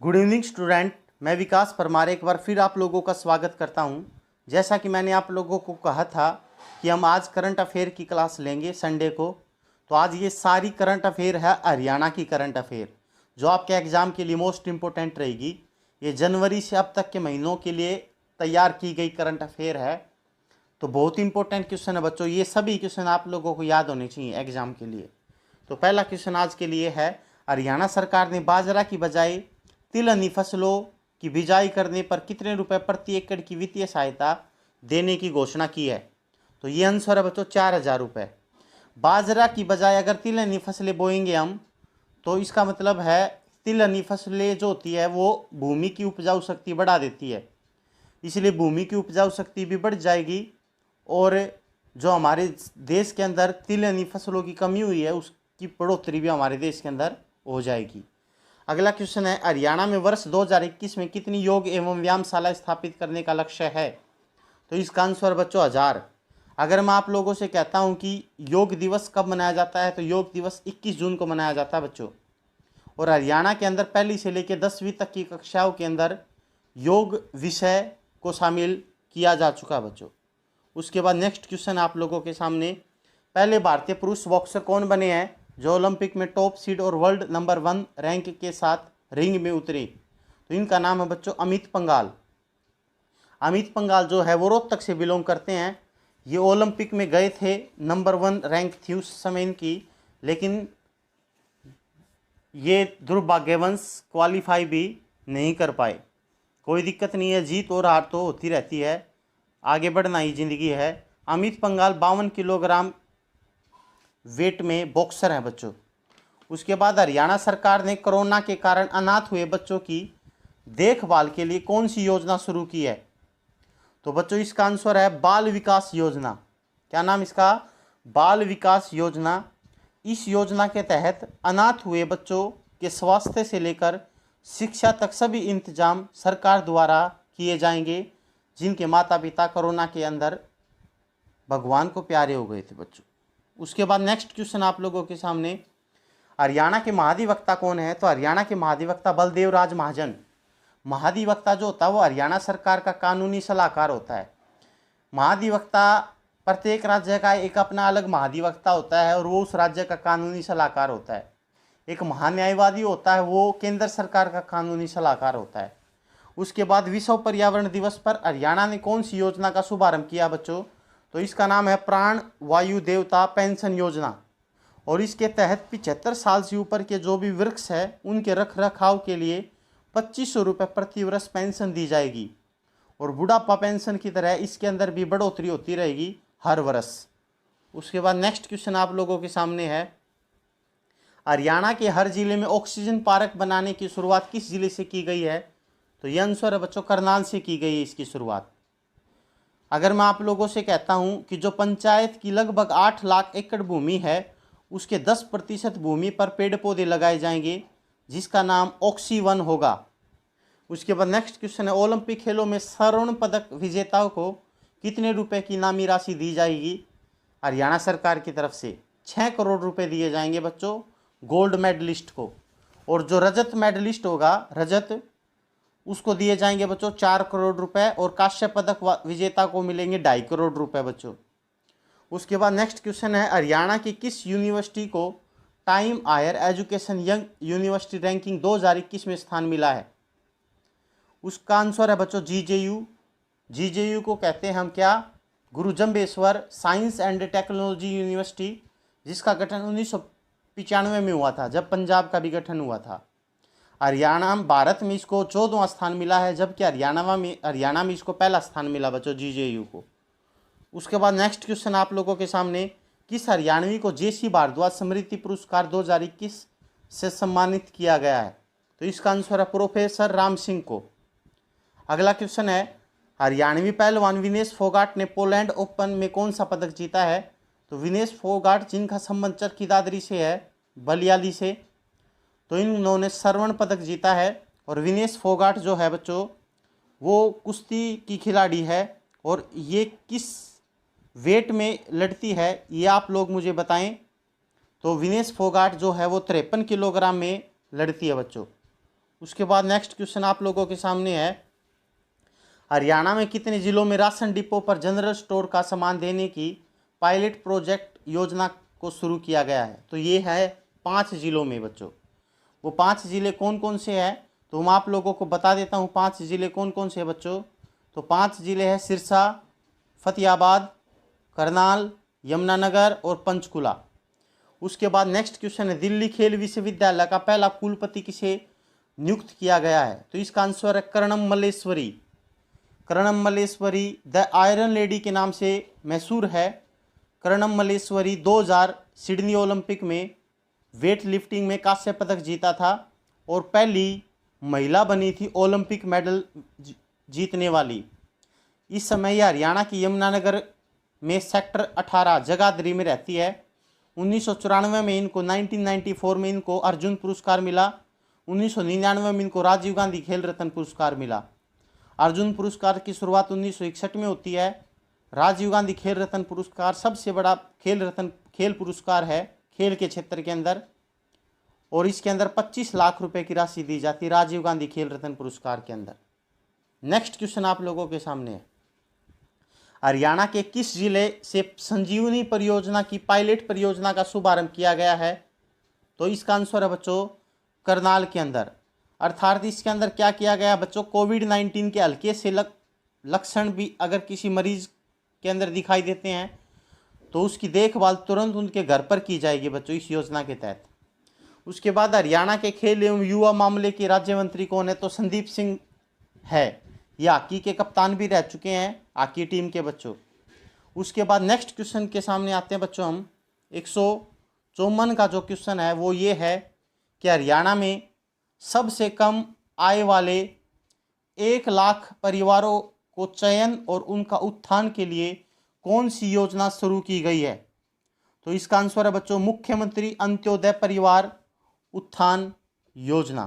Good evening student, मैं विकास परमार एक बार फिर आप लोगों का स्वागत करता हूं। जैसा कि मैंने आप लोगों को कहा था कि हम आज करंट अफेयर की क्लास लेंगे संडे को, तो आज ये सारी करंट अफेयर है हरियाणा की करंट अफेयर जो आपके एग्ज़ाम के लिए मोस्ट इम्पोर्टेंट रहेगी। ये जनवरी से अब तक के महीनों के लिए तैयार की गई करंट अफेयर है, तो बहुत इंपॉर्टेंट क्वेश्चन है बच्चों। ये सभी क्वेश्चन आप लोगों को याद होने चाहिए एग्जाम के लिए। तो पहला क्वेश्चन आज के लिए है, हरियाणा सरकार ने बाजरा की बजाय तिलहनी फसलों की बिजाई करने पर कितने रुपए प्रति एकड़ की वित्तीय सहायता देने की घोषणा की है? तो ये आंसर है बच्चों 4,000 रुपये। बाजरा की बजाय अगर तिलहनी फसलें बोएंगे हम, तो इसका मतलब है तिलहनी फसलें जो होती है वो भूमि की उपजाऊ शक्ति बढ़ा देती है, इसलिए भूमि की उपजाऊ शक्ति भी बढ़ जाएगी और जो हमारे देश के अंदर तिलहनी फसलों की कमी हुई है उसकी बढ़ोतरी भी हमारे देश के अंदर हो जाएगी। अगला क्वेश्चन है, हरियाणा में वर्ष 2021 में कितनी योग एवं व्यायामशाला स्थापित करने का लक्ष्य है? तो इसका आंसर बच्चों 1000। अगर मैं आप लोगों से कहता हूं कि योग दिवस कब मनाया जाता है, तो योग दिवस 21 जून को मनाया जाता है बच्चों। और हरियाणा के अंदर पहली से लेकर 10वीं तक की कक्षाओं के अंदर योग विषय को शामिल किया जा चुका है बच्चों। उसके बाद नेक्स्ट क्वेश्चन आप लोगों के सामने, पहले भारतीय पुरुष बॉक्सर कौन बने हैं जो ओलंपिक में टॉप सीड और वर्ल्ड नंबर 1 रैंक के साथ रिंग में उतरे? तो इनका नाम है बच्चों अमित पंघाल। अमित पंघाल जो है वो रोहतक से बिलोंग करते हैं। ये ओलंपिक में गए थे, नंबर 1 रैंक थी उस समय इनकी, लेकिन ये दुर्भाग्यवश क्वालिफाई भी नहीं कर पाए। कोई दिक्कत नहीं है, जीत और हार तो होती रहती है, आगे बढ़ना ही ज़िंदगी है। अमित पंघाल 52 किलोग्राम वेट में बॉक्सर हैं बच्चों। उसके बाद हरियाणा सरकार ने कोरोना के कारण अनाथ हुए बच्चों की देखभाल के लिए कौन सी योजना शुरू की है? तो बच्चों इसका आंसर है बाल विकास योजना। क्या नाम इसका? बाल विकास योजना। इस योजना के तहत अनाथ हुए बच्चों के स्वास्थ्य से लेकर शिक्षा तक सभी इंतजाम सरकार द्वारा किए जाएंगे, जिनके माता पिता कोरोना के अंदर भगवान को प्यारे हो गए थे बच्चों। उसके बाद नेक्स्ट क्वेश्चन आप लोगों के सामने, हरियाणा के महाधिवक्ता कौन है? तो हरियाणा के महाधिवक्ता बलदेव राज महाजन। महाधिवक्ता जो होता है वो हरियाणा सरकार का कानूनी सलाहकार होता है। महाधिवक्ता प्रत्येक राज्य का एक अपना अलग महाधिवक्ता होता है और वो उस राज्य का कानूनी सलाहकार होता है। एक महान्यायवादी होता है, वो केंद्र सरकार का कानूनी सलाहकार होता है। उसके बाद विश्व पर्यावरण दिवस पर हरियाणा ने कौन सी योजना का शुभारंभ किया बच्चों? तो इसका नाम है प्राण वायु देवता पेंशन योजना। और इसके तहत 75 साल से ऊपर के जो भी वृक्ष है उनके रख रखाव के लिए 2500 रुपये प्रति वर्ष पेंशन दी जाएगी। और बुढ़ापा पेंशन की तरह इसके अंदर भी बढ़ोतरी होती रहेगी हर वर्ष। उसके बाद नेक्स्ट क्वेश्चन आप लोगों के सामने है, हरियाणा के हर जिले में ऑक्सीजन पार्क बनाने की शुरुआत किस जिले से की गई है? तो यह आंसर है बच्चों करनाल से की गई है इसकी शुरुआत। अगर मैं आप लोगों से कहता हूं कि जो पंचायत की लगभग 8 लाख एकड़ भूमि है उसके 10% भूमि पर पेड़ पौधे लगाए जाएंगे, जिसका नाम ऑक्सी-1 होगा। उसके बाद नेक्स्ट क्वेश्चन है, ओलंपिक खेलों में स्वर्ण पदक विजेताओं को कितने रुपए की इनामी राशि दी जाएगी? हरियाणा सरकार की तरफ से 6 करोड़ रुपए दिए जाएंगे बच्चों गोल्ड मेडलिस्ट को। और जो रजत मेडलिस्ट होगा, रजत, उसको दिए जाएंगे बच्चों 4 करोड़ रुपए और कांस्य पदक विजेता को मिलेंगे 2.5 करोड़ रुपए बच्चों। उसके बाद नेक्स्ट क्वेश्चन है, हरियाणा की किस यूनिवर्सिटी को Time Higher Education Young University Ranking 2021 में स्थान मिला है? उसका आंसर है बच्चों जीजेयू। जीजेयू को कहते हैं हम क्या? गुरु Jambheshwar science and technology university, जिसका गठन 1995 में हुआ था, जब पंजाब का भी गठन हुआ था। हरियाणा भारत में इसको 14वां स्थान मिला है, जबकि हरियाणा में इसको पहला स्थान मिला बच्चों जीजेयू को। उसके बाद नेक्स्ट क्वेश्चन आप लोगों के सामने, किस हरियाणवी को जेसी भारद्वाज स्मृति पुरस्कार 2021 से सम्मानित किया गया है? तो इसका आंसर है प्रोफेसर राम सिंह को। अगला क्वेश्चन है, हरियाणवी पहलवान विनेश फोगाट ने पोलैंड ओपन में कौन सा पदक जीता है? तो विनेश फोगाट, जिनका संबंध चरखी दादरी से है, बलियाली से, तो इन्होंने स्वर्ण पदक जीता है। और विनेश फोगाट जो है बच्चों वो कुश्ती की खिलाड़ी है, और ये किस वेट में लड़ती है ये आप लोग मुझे बताएं। तो विनेश फोगाट जो है वो 53 किलोग्राम में लड़ती है बच्चों। उसके बाद नेक्स्ट क्वेश्चन आप लोगों के सामने है, हरियाणा में कितने जिलों में राशन डिपो पर जनरल स्टोर का सामान देने की पायलट प्रोजेक्ट योजना को शुरू किया गया है? तो ये है 5 जिलों में बच्चों। वो 5 जिले कौन कौन से हैं तो मैं आप लोगों को बता देता हूँ। 5 जिले कौन कौन से हैं बच्चों? तो 5 जिले हैं सिरसा, फतेहाबाद, करनाल, यमुनानगर और पंचकुला। उसके बाद नेक्स्ट क्वेश्चन है, दिल्ली खेल विश्वविद्यालय का पहला कुलपति किसे नियुक्त किया गया है? तो इसका आंसर है Karnam Malleswari. Karnam Malleswari the iron lady के नाम से मशहूर है। कर्णम मल्लेश्वरी 2000 सिडनी ओलंपिक में वेट लिफ्टिंग में कांस्य पदक जीता था और पहली महिला बनी थी ओलंपिक मेडल जीतने वाली। इस समय यह हरियाणा की यमुनानगर में सेक्टर 18 जगाधरी में रहती है। 1994 में इनको 1994 में इनको अर्जुन पुरस्कार मिला। 1999 में इनको राजीव गांधी खेल रत्न पुरस्कार मिला। अर्जुन पुरस्कार की शुरुआत 1961 में होती है। राजीव गांधी खेल रत्न पुरस्कार सबसे बड़ा खेल पुरस्कार है खेल के क्षेत्र के अंदर, और इसके अंदर 25 लाख रुपए की राशि दी जाती है राजीव गांधी खेल रत्न पुरस्कार के अंदर। नेक्स्ट क्वेश्चन आप लोगों के सामने है, हरियाणा के किस जिले से संजीवनी परियोजना की पायलट परियोजना का शुभारंभ किया गया है? तो इसका आंसर है बच्चों करनाल के अंदर। अर्थात इसके अंदर क्या किया गया बच्चों, कोविड-19 के हल्के से लक्षण भी अगर किसी मरीज के अंदर दिखाई देते हैं तो उसकी देखभाल तुरंत उनके घर पर की जाएगी बच्चों इस योजना के तहत। उसके बाद हरियाणा के खेल एवं युवा मामले के राज्य मंत्री कौन है? तो संदीप सिंह है। ये हॉकी के कप्तान भी रह चुके हैं हॉकी टीम के बच्चों। उसके बाद नेक्स्ट क्वेश्चन के सामने आते हैं बच्चों हम। 154 का जो क्वेश्चन है वो ये है कि हरियाणा में सबसे कम आय वाले 1 लाख परिवारों को चयन और उनका उत्थान के लिए कौन सी योजना शुरू की गई है? तो इसका आंसर है बच्चों मुख्यमंत्री अंत्योदय परिवार उत्थान योजना।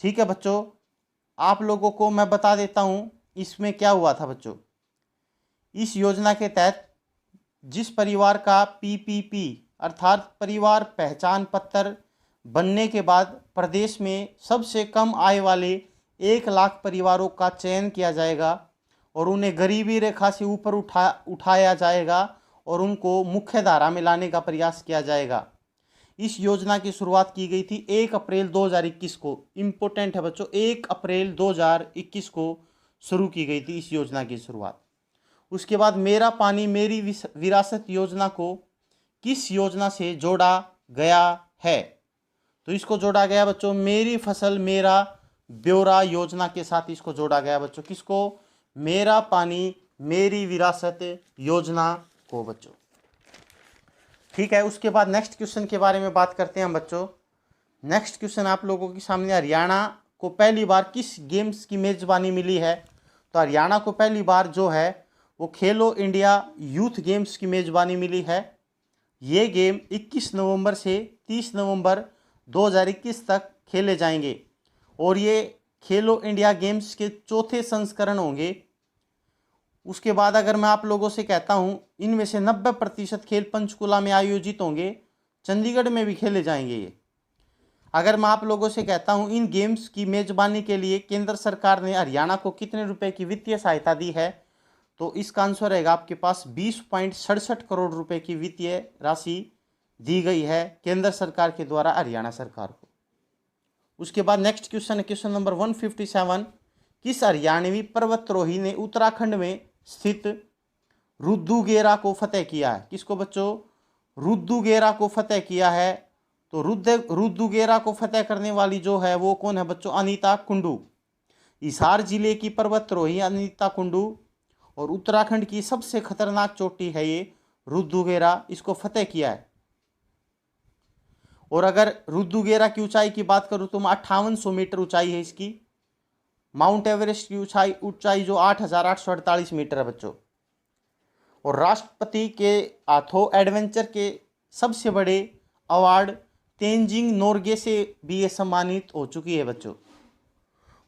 ठीक है बच्चों, आप लोगों को मैं बता देता हूं इसमें क्या हुआ था बच्चों। इस योजना के तहत जिस परिवार का पीपीपी अर्थात परिवार पहचान पत्र बनने के बाद प्रदेश में सबसे कम आय वाले 1 लाख परिवारों का चयन किया जाएगा और उन्हें गरीबी रेखा से ऊपर उठाया जाएगा और उनको मुख्य धारा में लाने का प्रयास किया जाएगा। इस योजना की शुरुआत की गई थी 1 अप्रैल 2021 को। इम्पोर्टेंट है बच्चों, 1 अप्रैल 2021 को शुरू की गई थी इस योजना की शुरुआत। उसके बाद मेरा पानी मेरी विरासत योजना को किस योजना से जोड़ा गया है? तो इसको जोड़ा गया बच्चों मेरी फसल मेरा ब्यौरा योजना के साथ इसको जोड़ा गया बच्चों। किसको? मेरा पानी मेरी विरासत योजना को बच्चों। ठीक है, उसके बाद नेक्स्ट क्वेश्चन के बारे में बात करते हैं हम बच्चों। नेक्स्ट क्वेश्चन आप लोगों के सामने, हरियाणा को पहली बार किस गेम्स की मेजबानी मिली है? तो हरियाणा को पहली बार जो है वो खेलो इंडिया यूथ गेम्स की मेजबानी मिली है। ये गेम 21 नवंबर से 30 नवंबर 2021 तक खेले जाएंगे और ये खेलो इंडिया गेम्स के चौथे संस्करण होंगे। उसके बाद अगर मैं आप लोगों से कहता हूँ इनमें से 90% खेल पंचकुला में आयोजित होंगे, चंडीगढ़ में भी खेले जाएंगे ये। अगर मैं आप लोगों से कहता हूँ इन गेम्स की मेजबानी के लिए केंद्र सरकार ने हरियाणा को कितने रुपए की वित्तीय सहायता दी है? तो इसका आंसर रहेगा आपके पास 20.67 करोड़ रुपए की वित्तीय राशि दी गई है केंद्र सरकार के द्वारा हरियाणा सरकार को। उसके बाद नेक्स्ट क्वेश्चन है क्वेश्चन नंबर 157, किस हरियाणवी पर्वतारोही ने उत्तराखंड में स्थित रुद्रुगेरा को फतेह किया है? किसको बच्चों? रुद्रुगेरा को फतेह किया है। तो रुद्रुगेरा को फतेह करने वाली जो है वो कौन है बच्चों? अनीता कुंडू। हिसार जिले की पर्वतारोही अनीता कुंडू और उत्तराखंड की सबसे खतरनाक चोटी है ये रुद्रुगेरा, इसको फतेह किया है। और अगर रुद्रुगेरा की ऊंचाई की बात करूं तो 5800 मीटर ऊंचाई है इसकी। माउंट एवरेस्ट की ऊंचाई जो 8848 मीटर है बच्चों। और राष्ट्रपति के हाथों एडवेंचर के सबसे बड़े अवार्ड तेंजिंग नोर्गे से भी ये सम्मानित हो चुकी है बच्चों।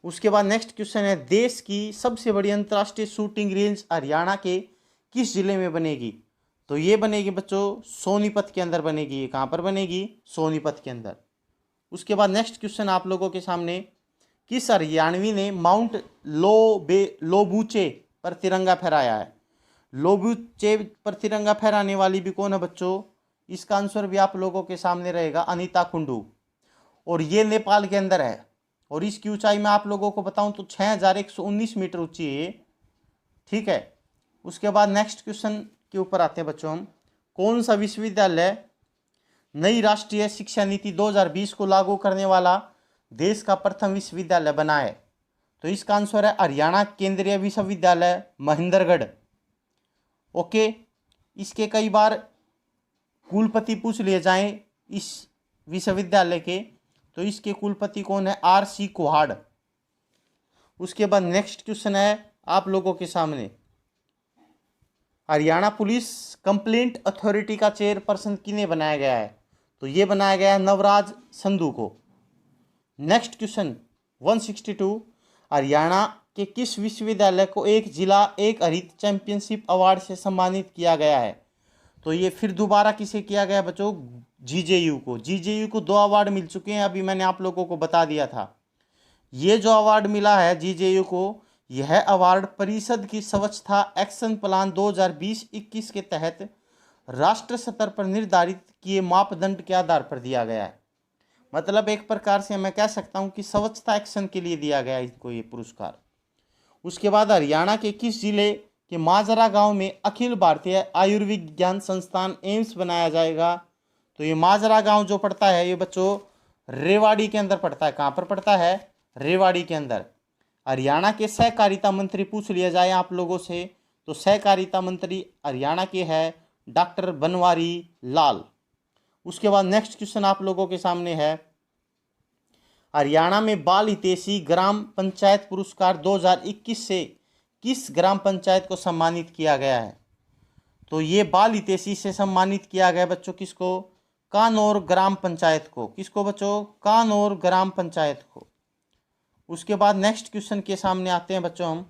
उसके बाद नेक्स्ट क्वेश्चन है, देश की सबसे बड़ी अंतर्राष्ट्रीय शूटिंग रेंज हरियाणा के किस जिले में बनेगी? तो ये बनेगी बच्चों सोनीपत के अंदर बनेगी। ये कहाँ पर बनेगी? सोनीपत के अंदर। उसके बाद नेक्स्ट क्वेश्चन आप लोगों के सामने, किस हरियाणवी ने माउंट लोबूचे पर तिरंगा फहराया है? लोबूचे पर तिरंगा फहराने वाली भी कौन है बच्चों? इसका आंसर भी आप लोगों के सामने रहेगा अनीता कुंडू, और ये नेपाल के अंदर है। और इसकी ऊंचाई में आप लोगों को बताऊं तो 6119 मीटर ऊंची है ये। ठीक है, उसके बाद नेक्स्ट क्वेश्चन के ऊपर आते हैं बच्चों हम। कौन सा विश्वविद्यालय नई राष्ट्रीय शिक्षा नीति 2020 को लागू करने वाला देश का प्रथम विश्वविद्यालय बना है? तो इसका आंसर है हरियाणा केंद्रीय विश्वविद्यालय महेंद्रगढ़। ओके, इसके कई बार कुलपति पूछ लिए जाएं इस विश्वविद्यालय के, तो इसके कुलपति कौन है? RC कुहाड़। उसके बाद नेक्स्ट क्वेश्चन है आप लोगों के सामने, हरियाणा पुलिस कंप्लेंट अथॉरिटी का चेयरपर्सन किन्हें बनाया गया है? तो ये बनाया गया है नवराज संधू को। नेक्स्ट क्वेश्चन 162, हरियाणा के किस विश्वविद्यालय को एक जिला एक हरित चैंपियनशिप अवार्ड से सम्मानित किया गया है? तो ये फिर दोबारा किसे किया गया बच्चों? GJU को। GJU को 2 अवार्ड मिल चुके हैं, अभी मैंने आप लोगों को बता दिया था। ये जो अवार्ड मिला है GJU को, यह अवार्ड परिषद की स्वच्छता एक्शन प्लान 2020-21 के तहत राष्ट्र स्तर पर निर्धारित किए मापदंड के आधार पर दिया गया है। मतलब एक प्रकार से मैं कह सकता हूं कि स्वच्छता एक्शन के लिए दिया गया इनको ये पुरस्कार। उसके बाद हरियाणा के किस जिले के माजरा गांव में अखिल भारतीय आयुर्विज्ञान संस्थान एम्स बनाया जाएगा? तो ये माजरा गांव जो पड़ता है ये बच्चों रेवाड़ी के अंदर पड़ता है। कहाँ पर पड़ता है? रेवाड़ी के अंदर। हरियाणा के सहकारिता मंत्री पूछ लिया जाए आप लोगों से, तो सहकारिता मंत्री हरियाणा के है डॉक्टर बनवारी लाल। उसके बाद नेक्स्ट क्वेश्चन आप लोगों के सामने है, हरियाणा में बाल हितैषी ग्राम पंचायत पुरस्कार 2021 से किस ग्राम पंचायत को सम्मानित किया गया है? तो ये बाल हितैषी से सम्मानित किया गया बच्चों किसको? कानौर ग्राम पंचायत को। किसको बच्चों? कानौर ग्राम पंचायत को। उसके बाद नेक्स्ट क्वेश्चन के सामने आते हैं बच्चों हम,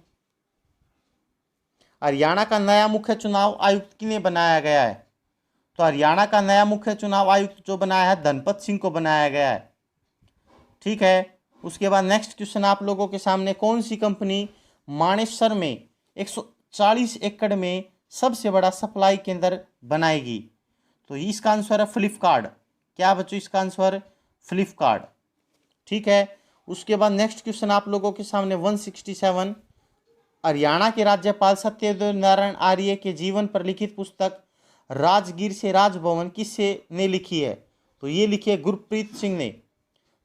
हरियाणा का नया मुख्य चुनाव आयुक्त किन्हें बनाया गया है? तो हरियाणा का नया मुख्य चुनाव आयुक्त जो बनाया है धनपत सिंह को बनाया गया है। ठीक है, उसके बाद नेक्स्ट क्वेश्चन आप लोगों के सामने, कौन सी कंपनी मानेसर में 140 एकड़ में सबसे बड़ा सप्लाई केंद्र बनाएगी? तो इसका आंसर है फ्लिपकार्ट। क्या बच्चों इसका आंसर? फ्लिपकार्ट। ठीक है, उसके बाद नेक्स्ट क्वेश्चन आप लोगों के सामने 167, हरियाणा के राज्यपाल सत्यदेव नारायण आर्य के जीवन पर लिखित पुस्तक राजगीर से राजभवन किससे ने लिखी है? तो ये लिखी है गुरप्रीत सिंह ने।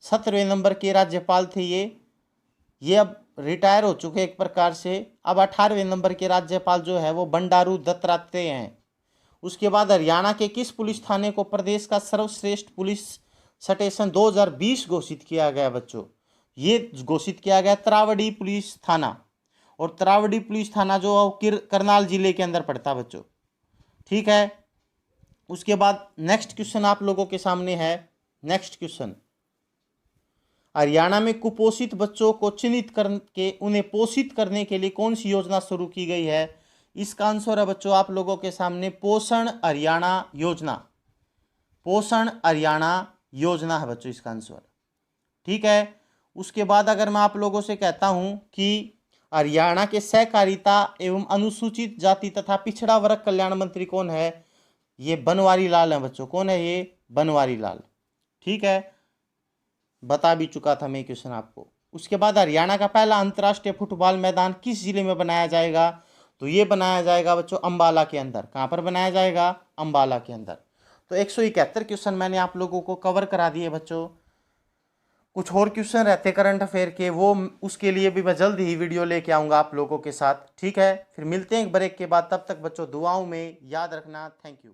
17वें नंबर के राज्यपाल थे ये अब रिटायर हो चुके एक प्रकार से। अब 18वें नंबर के राज्यपाल जो है वो बंडारू दत्तात्रेय हैं। उसके बाद हरियाणा के किस पुलिस थाने को प्रदेश का सर्वश्रेष्ठ पुलिस स्टेशन 2020 घोषित किया गया बच्चों? ये घोषित किया गया त्रावड़ी पुलिस थाना, और त्रावड़ी पुलिस थाना जो करनाल जिले के अंदर पड़ता है बच्चों। ठीक है, उसके बाद नेक्स्ट क्वेश्चन आप लोगों के सामने है। नेक्स्ट क्वेश्चन, हरियाणा में कुपोषित बच्चों को चिन्हित करके उन्हें पोषित करने के लिए कौन सी योजना शुरू की गई है? इसका आंसर है बच्चों आप लोगों के सामने पोषण हरियाणा योजना। पोषण हरियाणा योजना है बच्चों इसका आंसर। ठीक है, उसके बाद अगर मैं आप लोगों से कहता हूं कि हरियाणा के सहकारिता एवं अनुसूचित जाति तथा पिछड़ा वर्ग कल्याण मंत्री कौन है? ये बनवारी लाल है बच्चों। कौन है ये? बनवारी लाल। ठीक है, बता भी चुका था मैं क्वेश्चन आपको। उसके बाद हरियाणा का पहला अंतर्राष्ट्रीय फुटबॉल मैदान किस जिले में बनाया जाएगा? तो ये बनाया जाएगा बच्चों अंबाला के अंदर। कहाँ पर बनाया जाएगा? अंबाला के अंदर। तो 171 क्वेश्चन मैंने आप लोगों को कवर करा दिए बच्चों। कुछ और क्वेश्चन रहते करंट अफेयर के, वो उसके लिए भी मैं जल्द ही वीडियो लेके आऊँगा आप लोगों के साथ। ठीक है, फिर मिलते हैं एक ब्रेक के बाद। तब तक बच्चों दुआओं में याद रखना। Thank you.